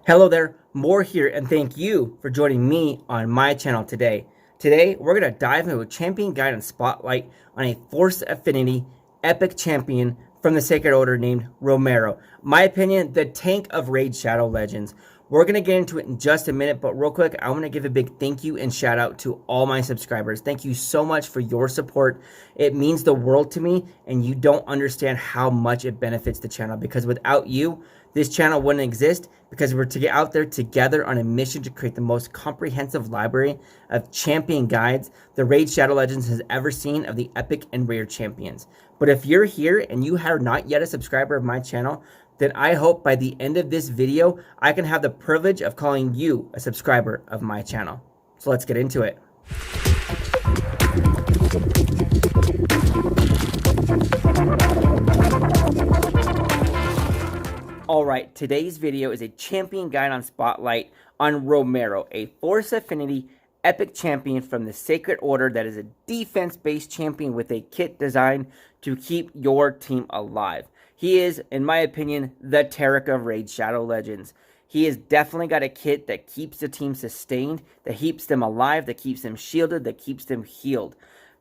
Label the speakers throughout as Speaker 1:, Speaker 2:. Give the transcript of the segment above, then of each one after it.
Speaker 1: Hello there, More here, and thank you for joining me on my channel today. Today, we're going to dive into a champion guide and spotlight on a Force Affinity epic champion from the Sacred Order named Romero. My opinion, the tank of Raid Shadow Legends. We're going to get into it in just a minute, but real quick, I want to give a big thank you and shout out to all my subscribers. Thank you so much for your support. It means the world to me, and you don't understand how much it benefits the channel, because without you, this channel wouldn't exist, because we're to get out there together on a mission to create the most comprehensive library of champion guides the Raid Shadow Legends has ever seen of the epic and rare champions. But if you're here and you are not yet a subscriber of my channel, then I hope by the end of this video, I can have the privilege of calling you a subscriber of my channel. So let's get into it. Alright, today's video is a champion guide on spotlight on Romero, a Force Affinity epic champion from the Sacred Order that is a defense-based champion with a kit designed to keep your team alive. He is, in my opinion, the Taric of Raid Shadow Legends. He has definitely got a kit that keeps the team sustained, that keeps them alive, that keeps them shielded, that keeps them healed.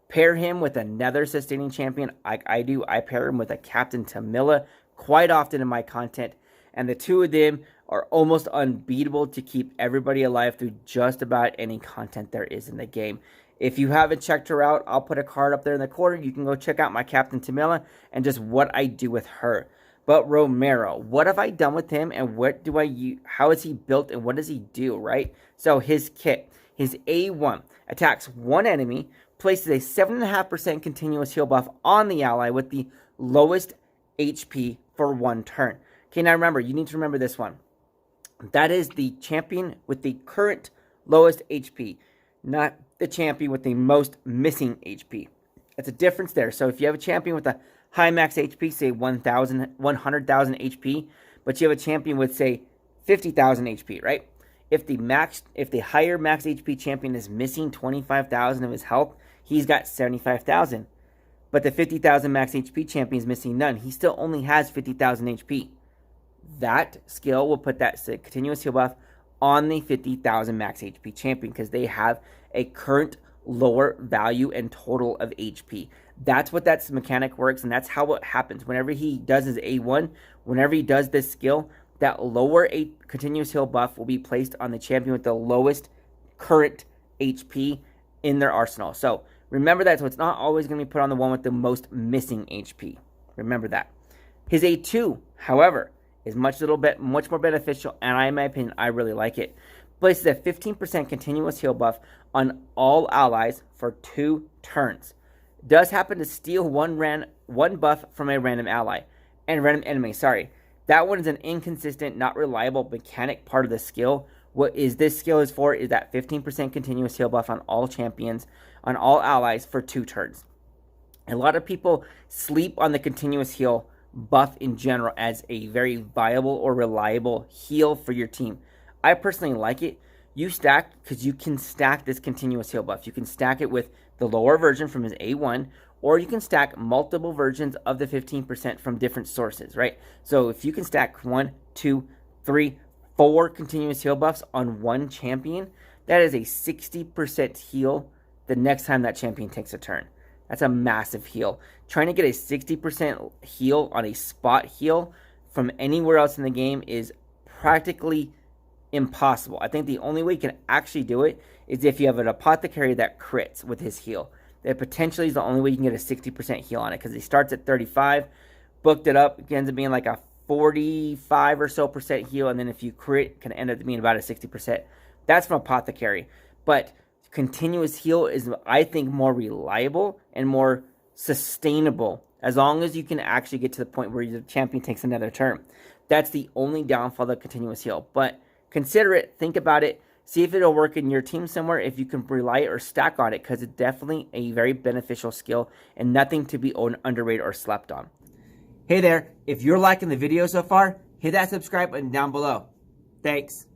Speaker 1: Pair him with another sustaining champion like I do. I pair him with a Captain Tamila quite often in my content, and the two of them are almost unbeatable to keep everybody alive through just about any content there is in the game. If you haven't checked her out, I'll put a card up there in the corner. You can go check out my Captain Tamila and just what I do with her. But Romero, what have I done with him, and what do I use? How is he built, and what does he do, right? So his kit, his A1, attacks one enemy, places a 7.5% continuous heal buff on the ally with the lowest HP for one turn. Okay, now remember, you need to remember this one. That is the champion with the current lowest HP, not the champion with the most missing HP. That's a difference there. So if you have a champion with a high max HP, say 100,000 HP, but you have a champion with, say, 50,000 HP, right? If the higher max HP champion is missing 25,000 of his health, he's got 75,000. But the 50,000 max HP champion is missing none. He still only has 50,000 HP. That skill will put that continuous heal buff on the 50,000 max HP champion, because they have a current lower value and total of HP. That's what that mechanic works, and that's how it happens. Whenever he does his A1, whenever he does this skill, that lower continuous heal buff will be placed on the champion with the lowest current HP in their arsenal. So remember that. So it's not always going to be put on the one with the most missing HP. Remember that. His A2, however, is much more beneficial, and in my opinion, I really like it. Places a 15% continuous heal buff on all allies for 2 turns. Does happen to steal one buff from a random ally and random enemy. Sorry, that one is an inconsistent, not reliable mechanic part of the skill. What is this skill is for is that 15% continuous heal buff on all champions, on all allies for 2 turns. A lot of people sleep on the continuous heal buff in general as a very viable or reliable heal for your team. I personally like it. You stack, because you can stack this continuous heal buff. You can stack it with the lower version from his A1, or you can stack multiple versions of the 15% from different sources, right? So if you can stack 1, 2, 3, 4 continuous heal buffs on one champion, that is a 60% heal the next time that champion takes a turn. That's a massive heal. Trying to get a 60% heal on a spot heal from anywhere else in the game is practically impossible. I think the only way you can actually do it is if you have an apothecary that crits with his heal. That potentially is the only way you can get a 60% heal on it, because he starts at 35, booked it up, it ends up being like a 45 or so percent heal, and then if you crit, it can end up being about a 60%. That's from apothecary. But continuous heal is, I think, more reliable and more sustainable, as long as you can actually get to the point where your champion takes another turn. That's the only downfall of continuous heal. But consider it, think about it, see if it'll work in your team somewhere, if you can rely or stack on it, because it's definitely a very beneficial skill and nothing to be underrated or slept on. Hey there, if you're liking the video so far, hit that subscribe button down below. Thanks.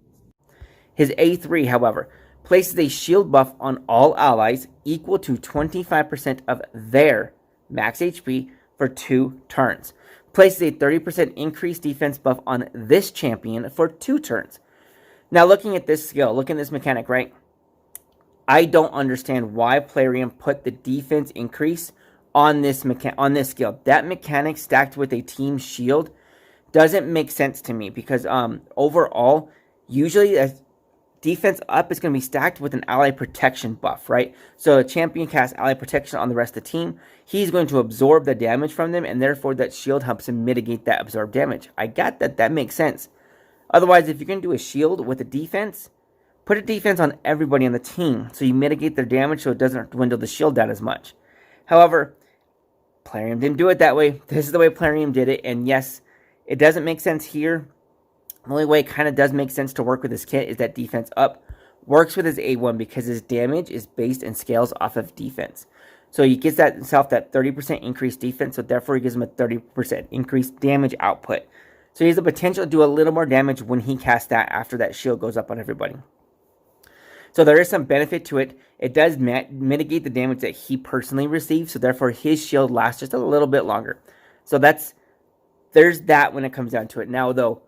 Speaker 1: His A3, however, places a shield buff on all allies equal to 25% of their max HP for 2 turns. Places a 30% increased defense buff on this champion for 2 turns. Now, looking at this skill, look at this mechanic, right? I don't understand why Plarium put the defense increase on this skill. That mechanic stacked with a team shield doesn't make sense to me because overall, usually a defense up is going to be stacked with an ally protection buff, right? So a champion casts ally protection on the rest of the team. He's going to absorb the damage from them, and therefore that shield helps him mitigate that absorbed damage. I got that. That makes sense. Otherwise, if you're going to do a shield with a defense, put a defense on everybody on the team so you mitigate their damage so it doesn't dwindle the shield down as much. However, Plarium didn't do it that way. This is the way Plarium did it, and yes, it doesn't make sense here. The only way it kind of does make sense to work with this kit is that defense up works with his A1 because his damage is based and scales off of defense. So he gets that himself that 30% increased defense, so therefore he gives him a 30% increased damage output. So he has the potential to do a little more damage when he casts that after that shield goes up on everybody. So there is some benefit to it. It does mitigate the damage that he personally receives, so therefore his shield lasts just a little bit longer. So there's that when it comes down to it. Now though,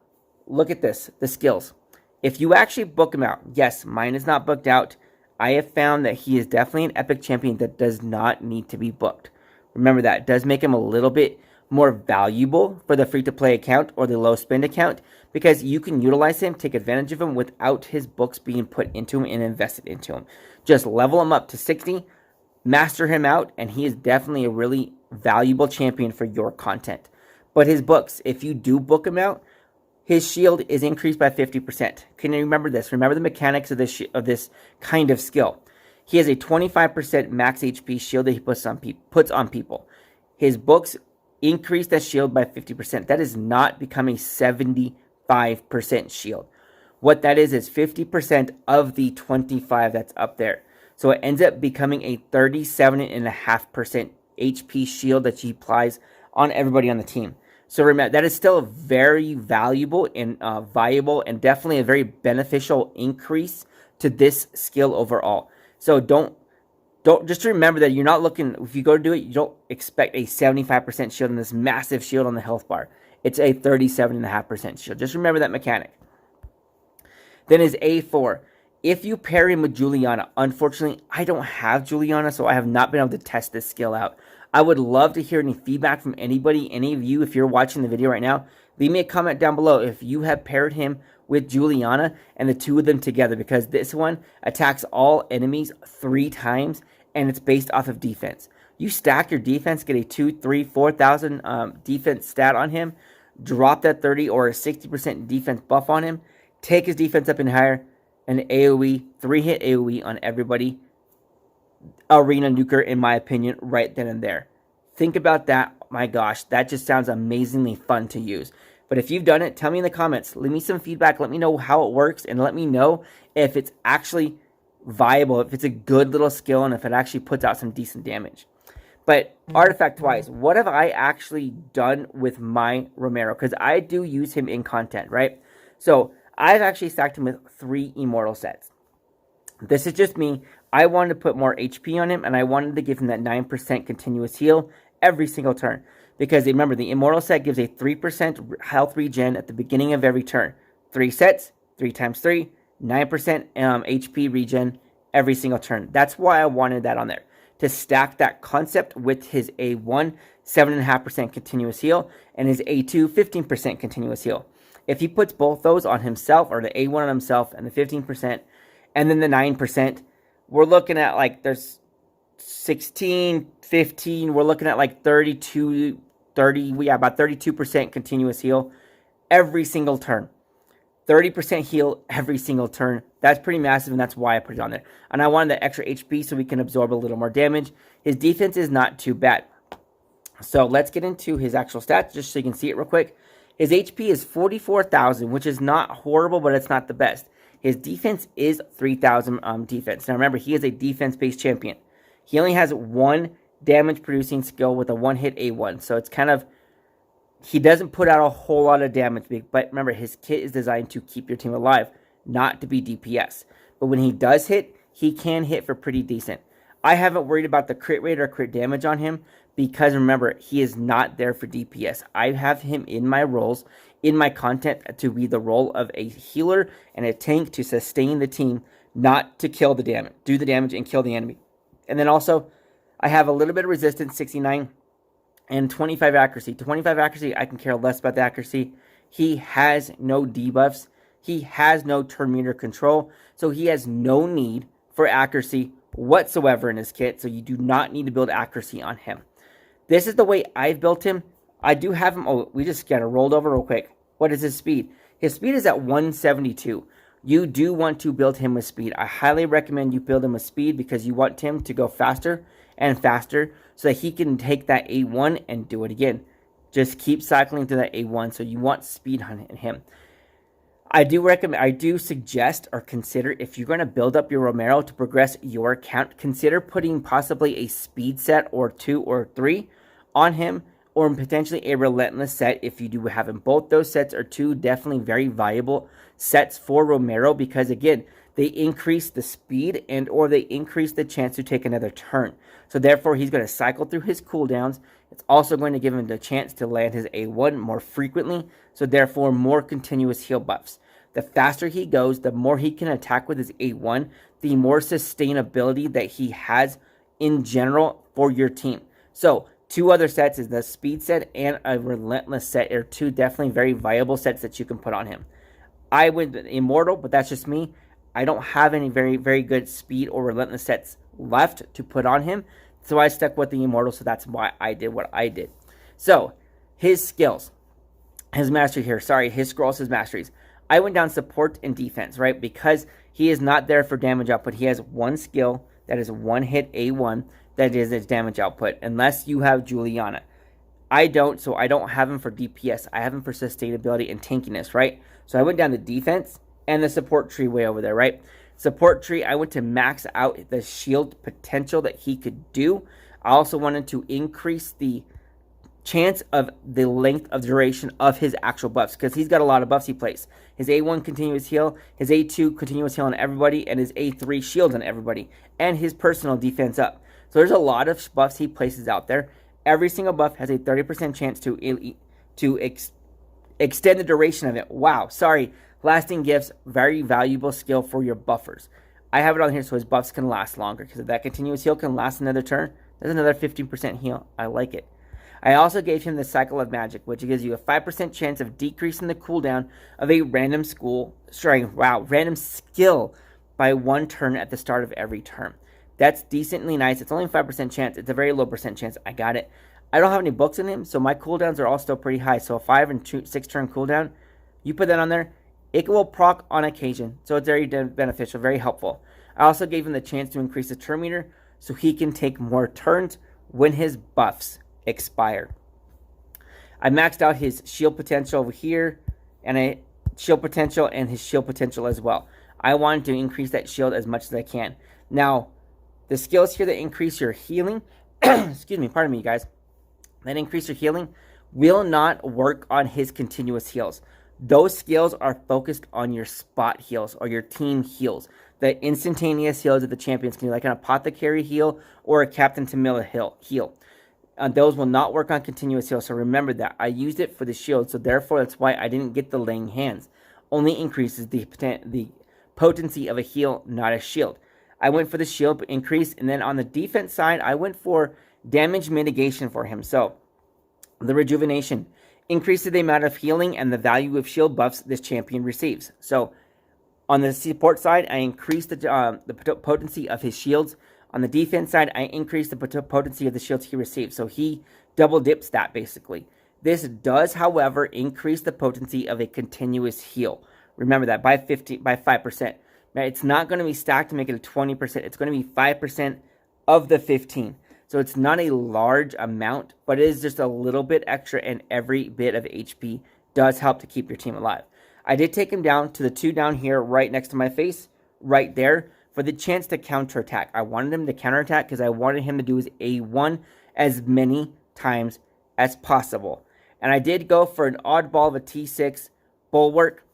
Speaker 1: look at this, the skills. If you actually book him out, yes, mine is not booked out. I have found that he is definitely an epic champion that does not need to be booked. Remember that. It does make him a little bit more valuable for the free-to-play account or the low-spend account because you can utilize him, take advantage of him without his books being put into him and invested into him. Just level him up to 60, master him out, and he is definitely a really valuable champion for your content. But his books, if you do book him out, his shield is increased by 50%. Can you remember this? Remember the mechanics of this kind of skill. He has a 25% max HP shield that he puts on people. His books increase that shield by 50%. That is not becoming 75% shield. What that is 50% of the 25 that's up there. So it ends up becoming a 37.5% HP shield that he applies on everybody on the team. So remember, that is still very valuable and viable and definitely a very beneficial increase to this skill overall. So don't just remember that you're not looking, if you go to do it, you don't expect a 75% shield and this massive shield on the health bar. It's a 37.5% shield. Just remember that mechanic. Then is A4. If you pair him with Juliana, unfortunately, I don't have Juliana, so I have not been able to test this skill out. I would love to hear any feedback from anybody, any of you, if you're watching the video right now. Leave me a comment down below if you have paired him with Juliana and the two of them together, because this one attacks all enemies 3 times and it's based off of defense. You stack your defense, get a 2, 3, 4,000 defense stat on him, drop that 30 or a 60% defense buff on him, take his defense up and higher, and AoE, 3-hit AoE on everybody. Arena nuker, in my opinion, right then and there. Think about that. My gosh, that just sounds amazingly fun to use. But if you've done it, tell me in the comments. Leave me some feedback. Let me know how it works, and let me know if it's actually viable, if it's a good little skill, and if it actually puts out some decent damage. But artifact-wise, what have I actually done with my Romero? Because I do use him in content, right? So I've actually stacked him with 3 immortal sets. This is just me. I wanted to put more HP on him, and I wanted to give him that 9% continuous heal every single turn. Because remember, the immortal set gives a 3% health regen at the beginning of every turn. 3 sets, 3 times 3, 9% HP regen every single turn. That's why I wanted that on there. To stack that concept with his A1, 7.5% continuous heal, and his A2, 15% continuous heal. If he puts both those on himself, or the A1 on himself, and the 15%, and then the 9%, we're looking at like there's 16, 15, we're looking at like 32, 30, about 32% continuous heal every single turn. 30% heal every single turn. That's pretty massive, and that's why I put it on there. And I wanted that extra HP so we can absorb a little more damage. His defense is not too bad. So let's get into his actual stats just so you can see it real quick. His HP is 44,000, which is not horrible, but it's not the best. His defense is 3,000 defense. Now remember, he is a defense-based champion. He only has 1 damage-producing skill with a 1-hit A1. So it's kind of, he doesn't put out a whole lot of damage. But remember, his kit is designed to keep your team alive, not to be DPS. But when he does hit, he can hit for pretty decent. I haven't worried about the crit rate or crit damage on him because remember, he is not there for DPS. I have him in my roles in my content to be the role of a healer and a tank to sustain the team, not to kill the damage, do the damage and kill the enemy. And then also, I have a little bit of resistance, 69, and 25 accuracy. 25 accuracy, I can care less about the accuracy. He has no debuffs. He has no turn meter control, so he has no need for accuracy whatsoever in his kit, so you do not need to build accuracy on him. This is the way I've built him. I do have him, oh, we just got it rolled over real quick. What is his speed? His speed is at 172. You do want to build him with speed. I highly recommend you build him with speed because you want him to go faster and faster so that he can take that A1 and do it again. Just keep cycling through that A1, so you want speed on him. I do suggest or consider, if you're going to build up your Romero to progress your account, consider putting possibly a speed set or 2 or 3 on him, or potentially a relentless set if you do have him. Both those sets are two definitely very viable sets for Romero because, again, they increase the speed and or they increase the chance to take another turn. So therefore, he's going to cycle through his cooldowns. It's also going to give him the chance to land his A1 more frequently, so therefore more continuous heal buffs. The faster he goes, the more he can attack with his A1, the more sustainability that he has in general for your team. So two other sets is the speed set and a relentless set are two definitely very viable sets that you can put on him. I went immortal, but that's just me. I don't have any very, very good speed or relentless sets left to put on him, so I stuck with the immortal, so that's why I did what I did. So, his skills, his mastery here, his scrolls, his masteries. I went down support and defense, right, because he is not there for damage output. He has one skill that is one hit A1 that is his damage output, unless you have Juliana. I don't, so I don't have him for DPS. I have him for sustainability and tankiness, right? So I went down the defense and the support tree way over there, right? Support tree, I went to max out the shield potential that he could do. I also wanted to increase the chance of the length of duration of his actual buffs, because he's got a lot of buffs he plays. His A1 continuous heal, his A2 continuous heal on everybody, and his A3 shield on everybody, and his personal defense up. So there's a lot of buffs he places out there. Every single buff has a 30% chance to extend the duration of it. Wow, sorry. Lasting gifts, very valuable skill for your buffers. I have it on here so his buffs can last longer, because if that continuous heal can last another turn, there's another 15% heal. I like it. I also gave him the Cycle of Magic, which gives you a 5% chance of decreasing the cooldown of a random random skill by 1 turn at the start of every turn. That's decently nice. It's only a 5% chance. It's a very low percent chance. I got it. I don't have any books in him, so my cooldowns are all still pretty high. So a 5 and 6 turn cooldown, you put that on there, it will proc on occasion. So it's very beneficial, very helpful. I also gave him the chance to increase the turn meter so he can take more turns when his buffs expire. I maxed out his shield potential over here, and his shield potential as well. I wanted to increase that shield as much as I can. Now, the skills here that increase your healing, excuse me, pardon me, guys, that increase your healing will not work on his continuous heals. Those skills are focused on your spot heals or your team heals. The instantaneous heals that the champions can do, like an apothecary heal or a Captain Tamila heal. Those will not work on continuous heal, so remember that. I used it for the shield, so therefore that's why I didn't get the laying hands. Only increases the potency of a heal, not a shield. I went for the shield increase, and then on the defense side, I went for damage mitigation for him. So, the rejuvenation increases the amount of healing and the value of shield buffs this champion receives. So, on the support side, I increased the potency of his shields. On the defense side, I increased the potency of the shields he receives. So he double dips that, basically. This does, however, increase the potency of a continuous heal. Remember that, by 5%. Now, it's not going to be stacked to make it a 20%. It's going to be 5% of the 15. So it's not a large amount, but it is just a little bit extra, and every bit of HP does help to keep your team alive. I did take him down to the 2 down here right next to my face, right there, for the chance to counterattack. I wanted him to counterattack because I wanted him to do his A1 as many times as possible. And I did go for an oddball of a T6 bulwark.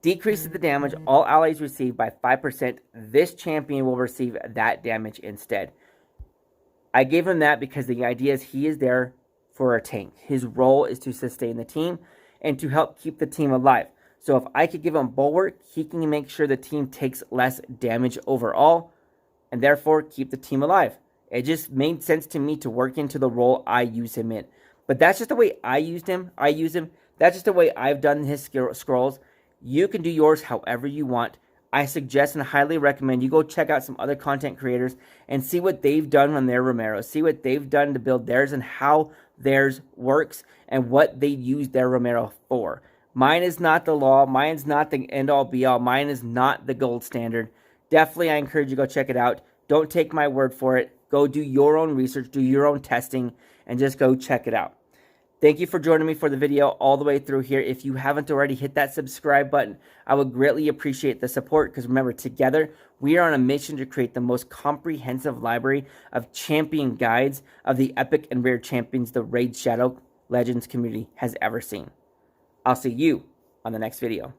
Speaker 1: Decreases the damage all allies receive by 5%. This champion will receive that damage instead. I gave him that because the idea is he is there for a tank. His role is to sustain the team, and to help keep the team alive. So if I could give him bulwark, he can make sure the team takes less damage overall, and therefore keep the team alive. It just made sense to me to work into the role I use him in. But that's just the way I use him. That's just the way I've done his scrolls. You can do yours however you want. I suggest and highly recommend you go check out some other content creators and see what they've done on their Romero. See what they've done to build theirs and how theirs works and what they use their Romero for. Mine is not the law. Mine's not the end-all be-all. Mine is not the gold standard. Definitely, I encourage you to go check it out. Don't take my word for it. Go do your own research, do your own testing, and just go check it out. Thank you for joining me for the video all the way through here. If you haven't already, hit that subscribe button. I would greatly appreciate the support because remember, together, we are on a mission to create the most comprehensive library of champion guides of the epic and rare champions the Raid Shadow Legends community has ever seen. I'll see you on the next video.